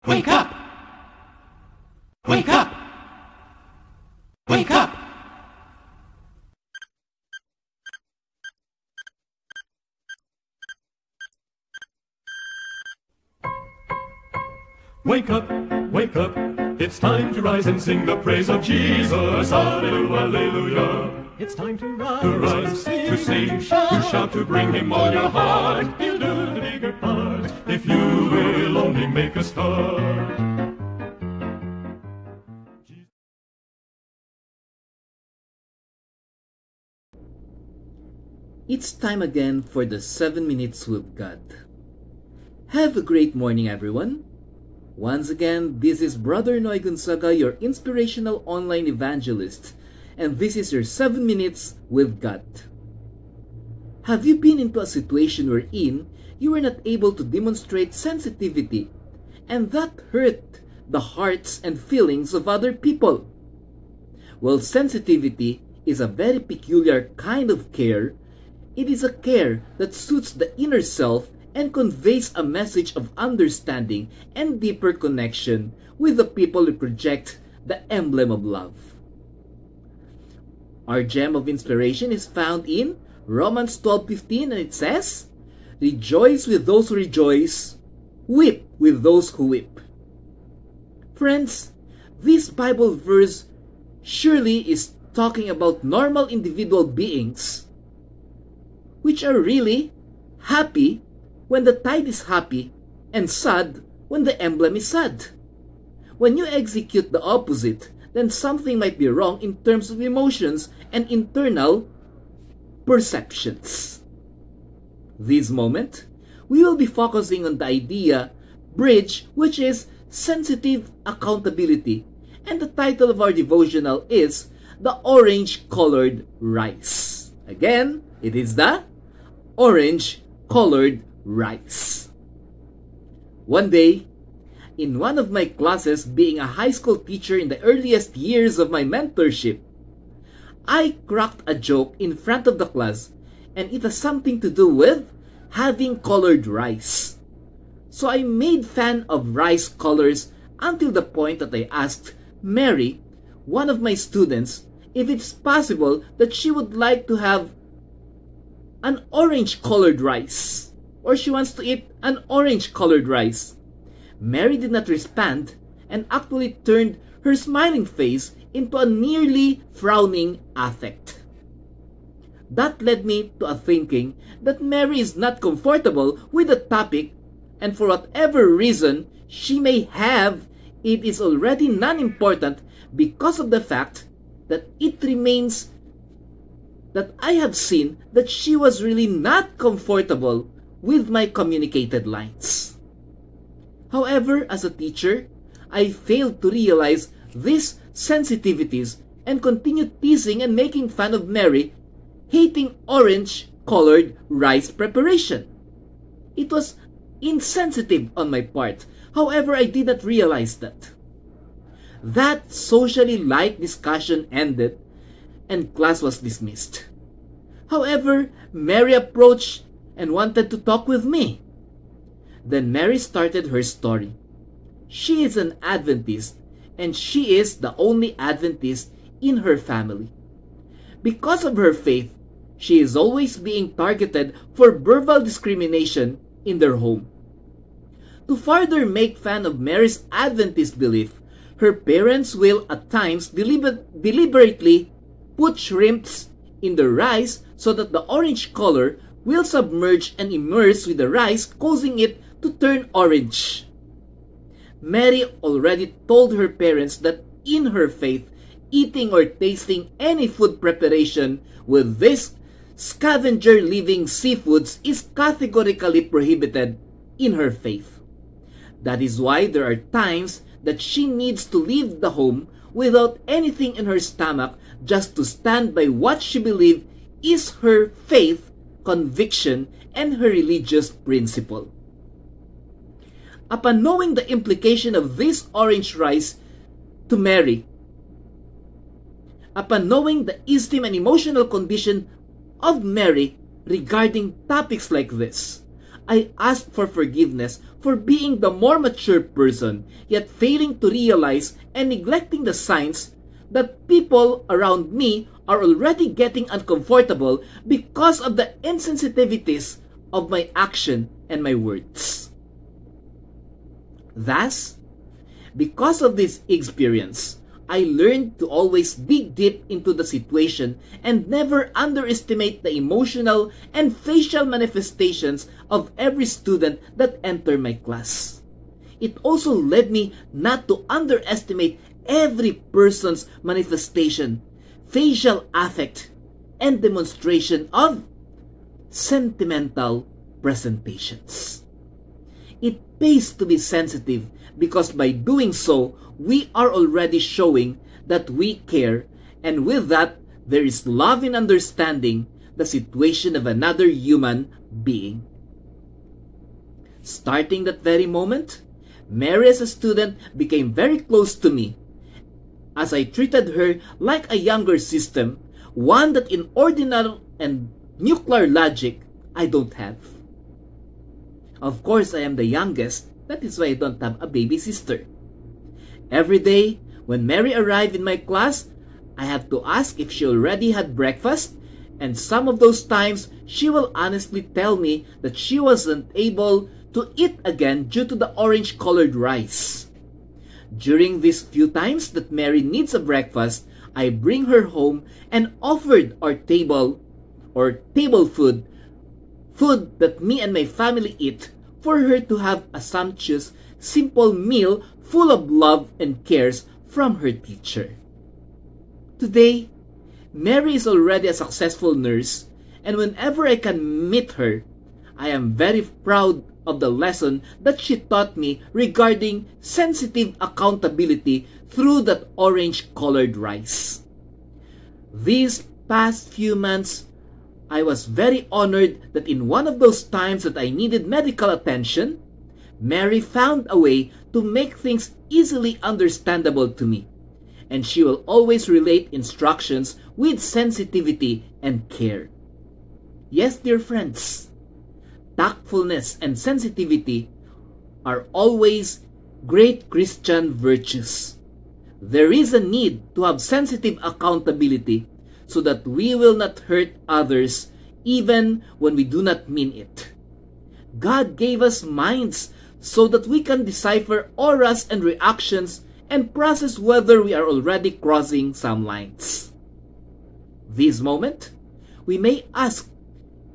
Wake up! Wake up! Wake up! Wake up, wake up, it's time to rise and sing the praise of Jesus. Hallelujah, hallelujah. It's time to rise, to sing, to shout, to bring him all your heart. He'll do the bigger part, if you will only make a start. It's time again for the 7 Minutes with God. Have a great morning, everyone. Once again, this is Brother Noy Gonzaga, your inspirational online evangelist, and this is your 7 Minutes with God. Have you been into a situation wherein you were not able to demonstrate sensitivity, and that hurt the hearts and feelings of other people? Well, sensitivity is a very peculiar kind of care. It is a care that suits the inner self and conveys a message of understanding and deeper connection with the people who project the emblem of love. Our gem of inspiration is found in Romans 12:15, and it says, "Rejoice with those who rejoice, weep with those who weep." Friends, this Bible verse surely is talking about normal individual beings which are really happy when the tide is happy and sad when the emblem is sad. When you execute the opposite, then something might be wrong in terms of emotions and internal perceptions. This moment, we will be focusing on the idea bridge, which is sensitive accountability, and the title of our devotional is the orange-colored rice. Again, it is the orange-colored rice. One day, in one of my classes, being a high school teacher in the earliest years of my mentorship, I cracked a joke in front of the class, and it has something to do with having colored rice. So I made fun of rice colors until the point that I asked Mary, one of my students, if it's possible that she would like to have an orange-colored rice, or she wants to eat an orange-colored rice. Mary did not respond and actually turned her smiling face into a nearly frowning affect. That led me to a thinking that Mary is not comfortable with the topic, and for whatever reason she may have, it is already non-important because of the fact that it remains that I have seen that she was really not comfortable with my communicated lines. However, as a teacher, I failed to realize these sensitivities and continued teasing and making fun of Mary hating orange-colored rice preparation. It was insensitive on my part. However, I did not realize that. That socially light discussion ended and class was dismissed. However, Mary approached and wanted to talk with me. Then Mary started her story. She is an Adventist, and she is the only Adventist in her family. Because of her faith, she is always being targeted for verbal discrimination in their home. To further make fun of Mary's Adventist belief, her parents will at times deliberately put shrimps in the rice so that the orange color will submerge and immerse with the rice, causing it to turn orange. Mary already told her parents that in her faith, eating or tasting any food preparation with this scavenger living seafoods is categorically prohibited in her faith. That is why there are times that she needs to leave the home without anything in her stomach just to stand by what she believes is her faith, conviction, and her religious principle. Upon knowing the implication of this orange rice to Mary, upon knowing the esteem and emotional condition of Mary regarding topics like this, I asked for forgiveness for being the more mature person, yet failing to realize and neglecting the signs that people around me are already getting uncomfortable because of the insensitivities of my action and my words. Thus, because of this experience, I learned to always dig deep into the situation and never underestimate the emotional and facial manifestations of every student that enter my class. It also led me not to underestimate every person's manifestation, facial affect, and demonstration of sentimental presentations. It pays to be sensitive because by doing so, we are already showing that we care, and with that, there is love in understanding the situation of another human being. Starting that very moment, Mary as a student became very close to me, as I treated her like a younger sister, one that in ordinary and nuclear logic I don't have. Of course, I am the youngest. That is why I don't have a baby sister. Every day, when Mary arrived in my class, I have to ask if she already had breakfast, and some of those times, she will honestly tell me that she wasn't able to eat again due to the orange-colored rice. During these few times that Mary needs a breakfast, I bring her home and offered our table food that me and my family eat, for her to have a sumptuous, simple meal full of love and cares from her teacher. Today, Mary is already a successful nurse, and whenever I can meet her, I am very proud of the lesson that she taught me regarding sensitive accountability through that orange-colored rice. These past few months, I was very honored that in one of those times that I needed medical attention, Mary found a way to make things easily understandable to me, and she will always relate instructions with sensitivity and care. Yes, dear friends, tactfulness and sensitivity are always great Christian virtues. There is a need to have sensitive accountability so that we will not hurt others even when we do not mean it. God gave us minds so that we can decipher auras and reactions and process whether we are already crossing some lines. This moment, we may ask,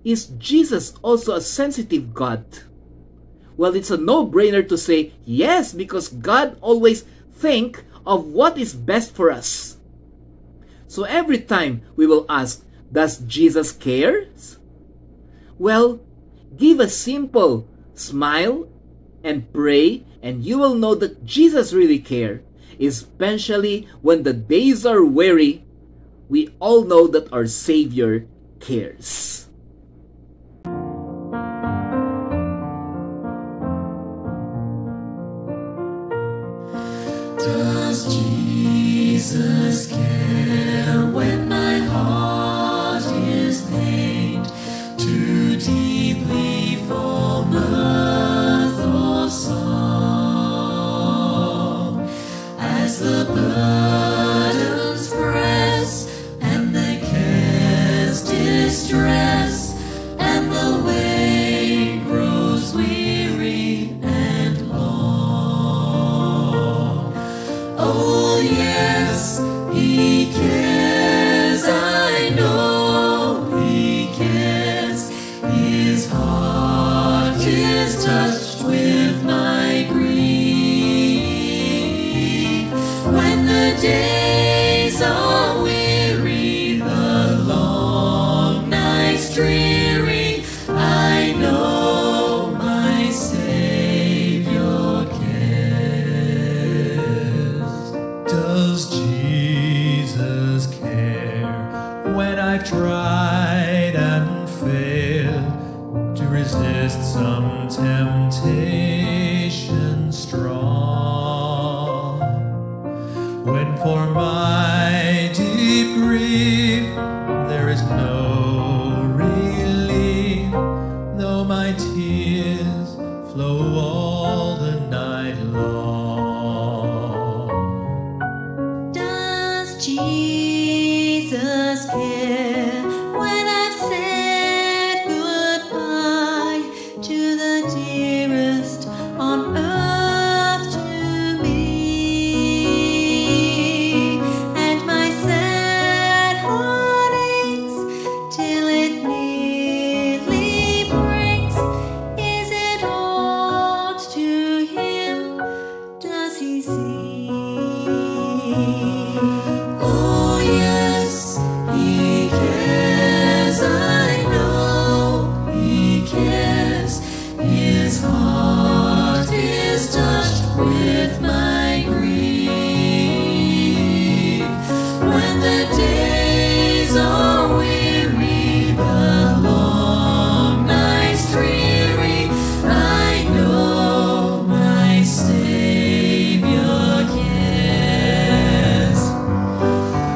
is Jesus also a sensitive God? Well, it's a no-brainer to say yes, because God always thinks of what is best for us. So every time we will ask, does Jesus care? Well, give a simple smile and pray, and you will know that Jesus really cares. Especially when the days are weary, we all know that our Savior cares. Does Jesus care when my heart is pained too deeply for mirth or song? As the burdens press and the cares distress and the way grows weary and long. Oh yes, He cares, I know He cares. His heart is touched with my grief. When the days are weary, the long nights dreary, I know my Savior cares. Does Jesus care when I've tried and failed to resist some temptation strong? When for my deep grief there is no relief, though my tears flow my grief. When the days are weary, the long nights dreary, I know my Savior cares.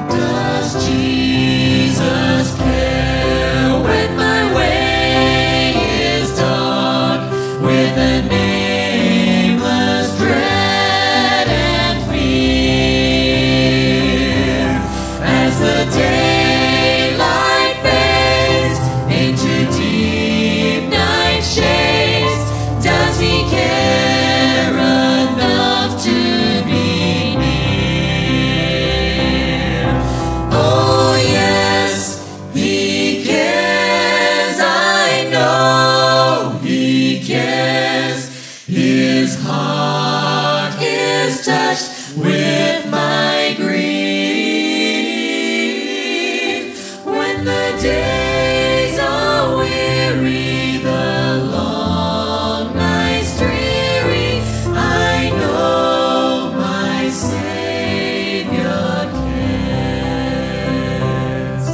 Does Jesus care when my way is dark with a nameless dread and fear? As the daylight fades into deep night shades, does He care enough to be near? Oh yes, He cares, I know He cares. His heart is touched with my grief. When the days are weary, the long nights dreary, I know my Savior cares.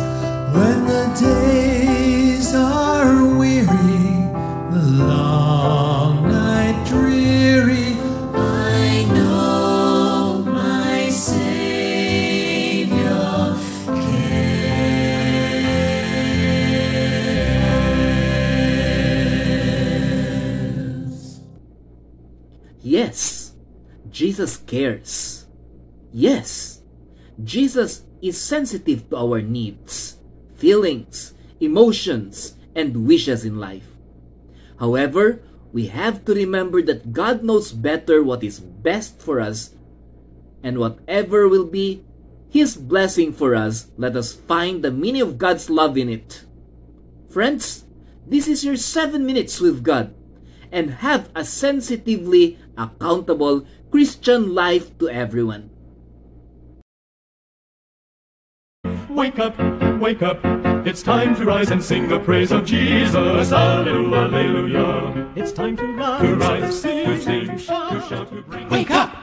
When the days are weary, the long night dreary, I know my Savior cares. Yes, Jesus cares. Yes, Jesus is sensitive to our needs, feelings, emotions, and wishes in life. However, we have to remember that God knows better what is best for us, and whatever will be His blessing for us, let us find the meaning of God's love in it. Friends, this is your 7 minutes with God, and have a sensitively accountable Christian life to everyone. Wake up, wake up. It's time to rise and sing the praise of Jesus. Hallelujah, hallelujah. It's time to rise, to sing, to shout, to bring. Wake up!